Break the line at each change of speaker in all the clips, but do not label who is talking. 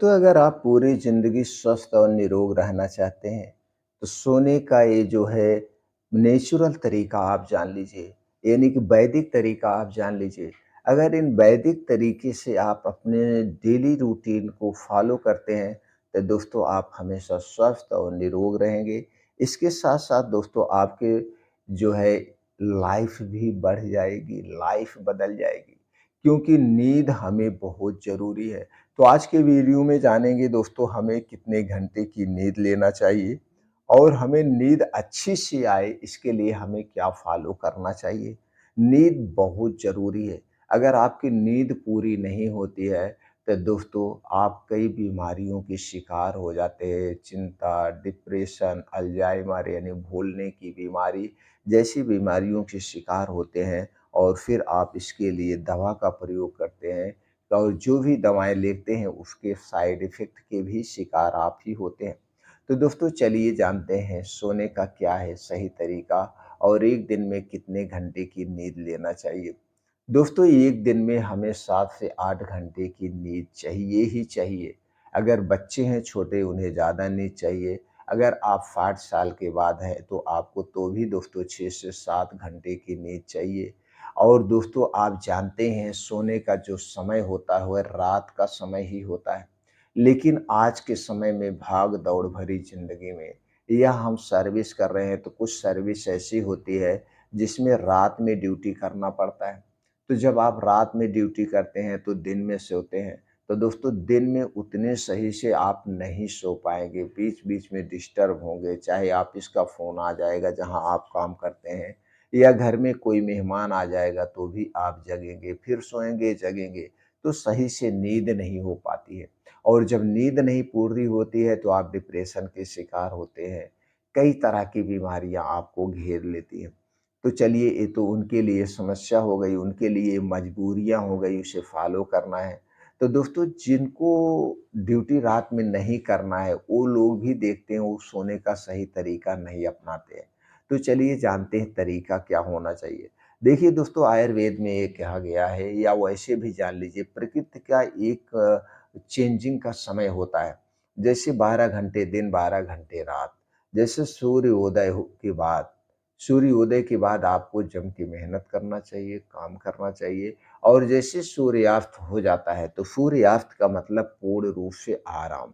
दोस्तों, अगर आप पूरी ज़िंदगी स्वस्थ और निरोग रहना चाहते हैं, तो सोने का ये जो है नेचुरल तरीका आप जान लीजिए, यानी कि वैदिक तरीका आप जान लीजिए। अगर इन वैदिक तरीके से आप अपने डेली रूटीन को फ़ॉलो करते हैं, तो दोस्तों आप हमेशा स्वस्थ और निरोग रहेंगे। इसके साथ-साथ दोस्तों आपके जो है लाइफ़ भी बढ़ जाएगी, लाइफ़ बदल जाएगी, क्योंकि नींद हमें बहुत ज़रूरी है। तो आज के वीडियो में जानेंगे दोस्तों हमें कितने घंटे की नींद लेना चाहिए और हमें नींद अच्छी सी आए इसके लिए हमें क्या फॉलो करना चाहिए। नींद बहुत ज़रूरी है। अगर आपकी नींद पूरी नहीं होती है तो दोस्तों आप कई बीमारियों के शिकार हो जाते हैं। चिंता, डिप्रेशन, अल्जाइमर यानी भूलने की बीमारी जैसी बीमारियों के शिकार होते हैं और फिर आप इसके लिए दवा का प्रयोग करते हैं और जो भी दवाएँ लेते हैं उसके साइड इफ़ेक्ट के भी शिकार आप ही होते हैं। तो दोस्तों चलिए जानते हैं सोने का क्या है सही तरीका और एक दिन में कितने घंटे की नींद लेना चाहिए। दोस्तों एक दिन में हमें 7 से 8 घंटे की नींद चाहिए ही चाहिए। अगर बच्चे हैं छोटे उन्हें ज़्यादा नींद चाहिए। अगर आप 60 साल के बाद हैं तो आपको तो भी दोस्तों 6 से 7 घंटे की नींद चाहिए। और दोस्तों आप जानते हैं सोने का जो समय होता है वह रात का समय ही होता है। लेकिन आज के समय में भाग-दौड़ भरी ज़िंदगी में या हम सर्विस कर रहे हैं तो कुछ सर्विस ऐसी होती है जिसमें रात में ड्यूटी करना पड़ता है। तो जब आप रात में ड्यूटी करते हैं तो दिन में सोते हैं। तो दोस्तों दिन में उतने सही से आप नहीं सो पाएँगे, बीच-बीच में डिस्टर्ब होंगे, चाहे ऑफ़िस का फ़ोन आ जाएगा जहाँ आप काम करते हैं या घर में कोई मेहमान आ जाएगा तो भी आप जगेंगे, फिर सोएँगे, जगेंगे, तो सही से नींद नहीं हो पाती है। और जब नींद नहीं पूरी होती है तो आप डिप्रेशन के शिकार होते हैं, कई तरह की बीमारियाँ आपको घेर लेती हैं। तो चलिए ये तो उनके लिए समस्या हो गई, उनके लिए मजबूरियाँ हो गई, उसे फ़ॉलो करना है। तो दोस्तों जिनको ड्यूटी रात में नहीं करना है, वो लोग भी देखते हैं वो सोने का सही तरीका नहीं अपनाते हैं। तो चलिए जानते हैं तरीका क्या होना चाहिए। देखिए दोस्तों आयुर्वेद में ये कहा गया है या वैसे भी जान लीजिए प्रकृति का एक चेंजिंग का समय होता है। जैसे 12 घंटे दिन, 12 घंटे रात। जैसे सूर्योदय के बाद आपको जम के मेहनत करना चाहिए, काम करना चाहिए और जैसे सूर्यास्त हो जाता है, तो सूर्यास्त का मतलब पूर्ण रूप से आराम।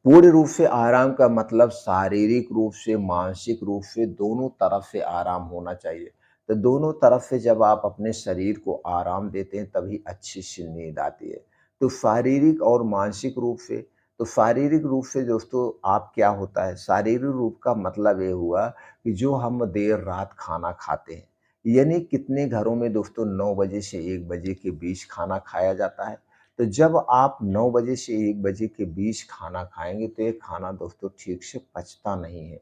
पूर्ण रूप से आराम का मतलब शारीरिक रूप से, मानसिक रूप से दोनों तरफ से आराम होना चाहिए। तो दोनों तरफ से जब आप अपने शरीर को आराम देते हैं तभी अच्छी सी नींद आती है। तो शारीरिक और मानसिक रूप से तो शारीरिक रूप से दोस्तों आप क्या होता है, शारीरिक रूप का मतलब ये हुआ कि जो हम देर रात खाना खाते हैं, यानी कितने घरों में दोस्तों 9 बजे से 1 बजे के बीच खाना खाया जाता है। तो जब आप 9 बजे से 1 बजे के बीच खाना खाएँगे तो ये खाना दोस्तों ठीक से पचता नहीं है।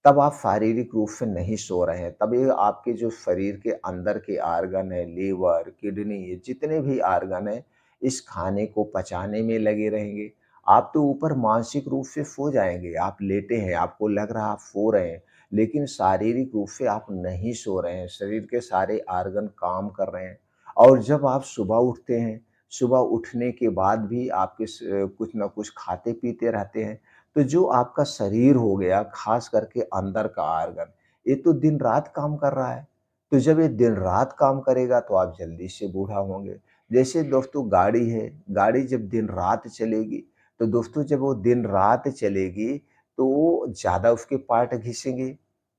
तब आप शारीरिक रूप से नहीं सो रहे हैं, तब ये आपके जो शरीर के अंदर के ऑर्गन है, लीवर, किडनी ये जितने भी ऑर्गन हैं, इस खाने को पचाने में लगे रहेंगे। आप तो ऊपर मानसिक रूप से सो जाएँगे, आप लेटे हैं, आपको लग रहा है आप सो रहे हैं, लेकिन शारीरिक रूप से आप नहीं सो रहे हैं, शरीर के सारे ऑर्गन काम कर रहे हैं। और जब आप सुबह उठते हैं, सुबह उठने के बाद भी आपके कुछ न कुछ खाते-पीते रहते हैं, तो जो आपका शरीर हो गया, ख़ास करके अंदर का ऑर्गन, ये तो दिन-रात काम कर रहा है। तो जब ये दिन-रात काम करेगा तो आप जल्दी से बूढ़ा होंगे। जैसे दोस्तों गाड़ी है, गाड़ी जब दिन-रात चलेगी, तो दोस्तों जब वो दिन-रात चलेगी, तो वो ज़्यादा उसके पार्ट घिसेंगे,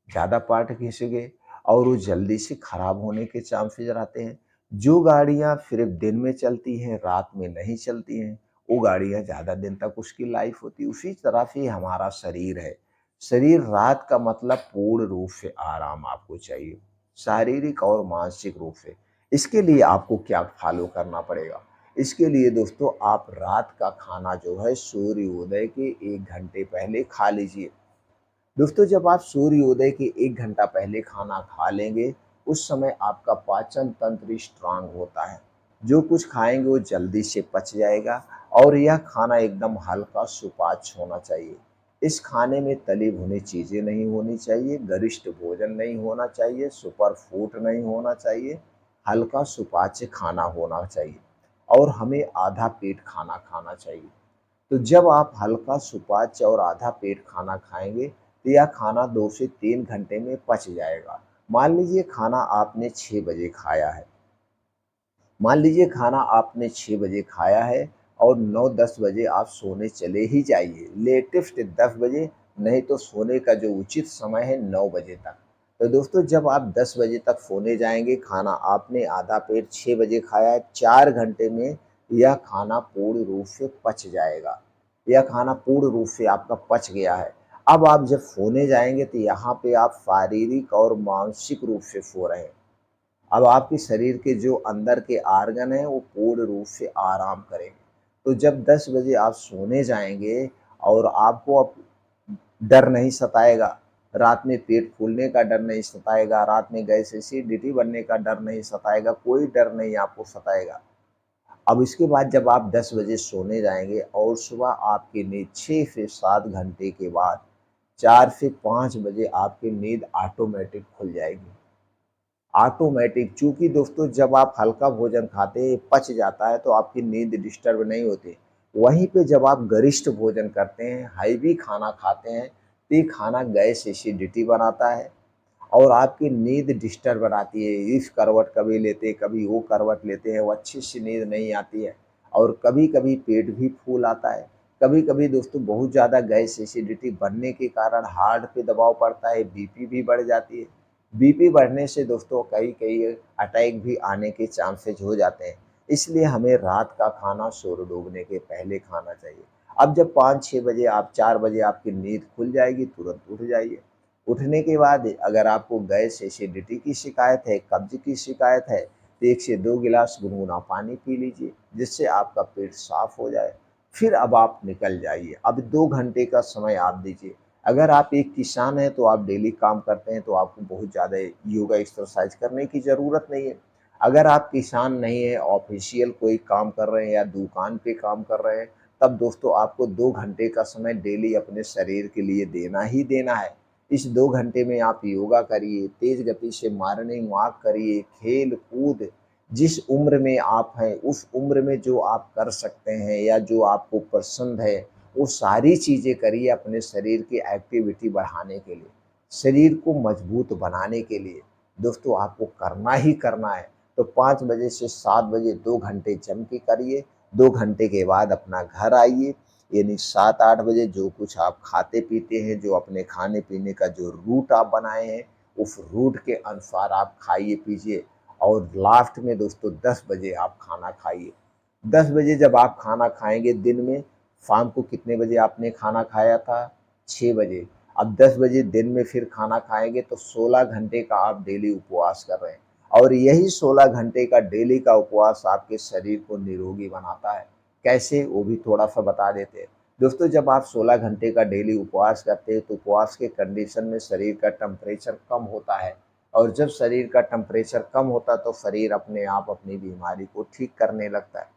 ज़्यादा पार्ट घिसेंगे और वो जल्दी से खराब होने के चांसेज़ रहते हैं। जो गाड़ियाँ सिर्फ़ दिन में चलती हैं, रात में नहीं चलती हैं, वो गाड़ियाँ ज़्यादा दिन तक उसकी लाइफ होती है। उसी तरह से हमारा शरीर है। शरीर रात का मतलब पूर्ण रूप से आराम आपको चाहिए, शारीरिक और मानसिक रूप से। इसके लिए आपको क्या फ़ॉलो करना पड़ेगा? इसके लिए दोस्तों आप रात का खाना जो है सूर्योदय के 1 घंटे पहले खा लीजिए। दोस्तों जब आप सूर्योदय के 1 घंटा पहले खाना खा लेंगे, उस समय आपका पाचन तंत्र स्ट्रांग होता है। जो कुछ खाएँगे वो जल्दी से पच जाएगा और यह खाना एकदम हल्का सुपाच्य होना चाहिए। इस खाने में तली भुनी चीज़ें नहीं होनी चाहिए, गरिष्ठ भोजन नहीं होना चाहिए, सुपर फूड नहीं होना चाहिए, हल्का सुपाच्य खाना होना चाहिए। और हमें आधा पेट खाना खाना चाहिए। तो जब आप हल्का सुपाच्य और आधा पेट खाना खाएँगे, तो यह खाना 2 से 3 घंटे में पच जाएगा। मान लीजिए खाना आपने 6 बजे खाया है। मान लीजिए खाना आपने 6 बजे खाया है और 9-10 बजे आप सोने चले ही जाइए, लेटेस्ट 10 बजे, नहीं तो सोने का जो उचित समय है 9 बजे तक। तो दोस्तों जब आप 10 बजे तक सोने जाएँगे, खाना आपने आधा पेट 6 बजे खाया है, 4 घंटे में यह खाना पूर्ण रूप से पच जाएगा। यह खाना पूर्ण रूप से आपका पच गया है। अब आप जब सोने जाएँगे तो यहाँ पे आप शारीरिक और मानसिक रूप से सो रहे हैं। अब आपके शरीर के जो अंदर के आर्गन हैं वो पूर्ण रूप से आराम करेंगे। तो जब 10 बजे आप सोने जाएँगे और आपको अब डर नहीं सताएगा, रात में पेट फूलने का डर नहीं सताएगा, रात में गैस एसिडिटी बनने का डर नहीं सताएगा, कोई डर नहीं आपको सताएगा। अब इसके बाद जब आप 10 बजे सोने जाएँगे और सुबह आपकी नींद 6 से 7 घंटे के बाद 4 से 5 बजे आपकी नींद ऑटोमैटिक खुल जाएगी। ऑटोमैटिक, चूँकि दोस्तों जब आप हल्का भोजन खाते हैं, पच जाता है तो आपकी नींद डिस्टर्ब नहीं होती। वहीं पे जब आप गरिष्ठ भोजन करते हैं, हैवी खाना खाते हैं, तो ये खाना गैस एसिडिटी बनाता है और आपकी नींद डिस्टर्ब बनाती है। इस करवट कभी लेते हैं, कभी वो करवट लेते हैं, वो अच्छी सी नींद नहीं आती है और कभी-कभी पेट भी फूल आता है। कभी-कभी दोस्तों बहुत ज़्यादा गैस एसिडिटी बनने के कारण हार्ट पे दबाव पड़ता है, बीपी भी बढ़ जाती है। बीपी बढ़ने से दोस्तों कई-कई अटैक भी आने के चांसेस हो जाते हैं। इसलिए हमें रात का खाना सूर्य डूबने के पहले खाना चाहिए। अब जब 5-6 बजे आप 4 बजे आपकी नींद खुल जाएगी, तुरंत उठ जाइए। उठने के बाद अगर आपको गैस एसिडिटी की शिकायत है, कब्ज़ की शिकायत है, तो 1 से 2 गिलास गुनगुना पानी पी लीजिए, जिससे आपका पेट साफ़ हो जाए। फिर अब आप निकल जाइए। अब 2 घंटे का समय आप दीजिए। अगर आप एक किसान हैं, तो आप डेली काम करते हैं, तो आपको बहुत ज़्यादा योगा एक्सरसाइज़ करने की ज़रूरत नहीं है। अगर आप किसान नहीं हैं, ऑफ़िशियल कोई काम कर रहे हैं या दुकान पे काम कर रहे हैं, तब दोस्तों आपको 2 घंटे का समय डेली अपने शरीर के लिए देना ही देना है। इस 2 घंटे में आप योगा करिए, तेज़ गति से मॉर्निंग वॉक करिए, खेल-कूद, जिस उम्र में आप हैं, उस उम्र में जो आप कर सकते हैं या जो आपको पसंद है, वो सारी चीज़ें करिए अपने शरीर की एक्टिविटी बढ़ाने के लिए, शरीर को मजबूत बनाने के लिए। दोस्तों आपको करना ही करना है। तो 5 बजे से 7 बजे 2 घंटे जम के करिए, 2 घंटे के बाद अपना घर आइए, यानी 7-8 बजे जो कुछ आप खाते-पीते हैं, जो अपने खाने-पीने का जो रूट आप बनाए हैं, उस रूट के अनुसार आप खाइए-पीजिए और लास्ट में दोस्तों 10 बजे आप खाना खाइए। 10 बजे जब आप खाना खाएँगे दिन में, शाम को कितने बजे आपने खाना खाया था? 6 बजे। अब 10 बजे दिन में फिर खाना खाएँगे तो 16 घंटे का आप डेली उपवास कर रहे हैं और यही 16 घंटे का डेली का उपवास आपके शरीर को निरोगी बनाता है। कैसे? वो भी थोड़ा-सा बता देते हैं। दोस्तों जब आप 16 घंटे का डेली उपवास करते हैं तो उपवास के कंडीशन में शरीर का टेम्परेचर कम होता है और जब शरीर का टेम्परेचर कम होता है तो शरीर अपने आप अपनी बीमारी को ठीक करने लगता है।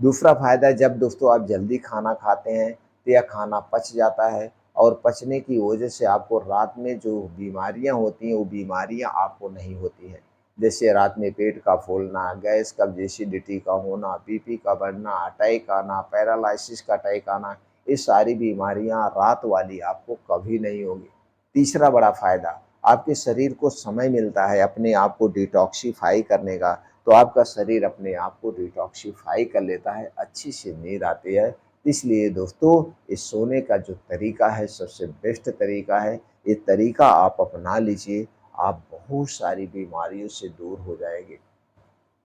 दूसरा फ़ायदा, जब दोस्तों आप जल्दी खाना खाते हैं तो यह खाना पच जाता है और पचने की वजह से आपको रात में जो बीमारियाँ होती हैं वो बीमारियाँ आपको नहीं होती हैं। जैसे रात में पेट का फूलना, गैस कब्ज़ एसिडिटी का होना, बीपी का बढ़ना, अटैक आना, पैरालिसिस का अटैक आना, ये सारी बीमारियाँ रात वाली आपको कभी नहीं होगी। तीसरा बड़ा फ़ायदा, आपके शरीर को समय मिलता है अपने आप को डिटॉक्सिफ़ाई करने का, तो आपका शरीर अपने आप को डिटॉक्सिफ़ाई कर लेता है, अच्छी सी नींद आती है। इसलिए दोस्तों इस सोने का जो तरीका है सबसे बेस्ट तरीका है, ये तरीका आप अपना लीजिए, आप बहुत सारी बीमारियों से दूर हो जाएँगे।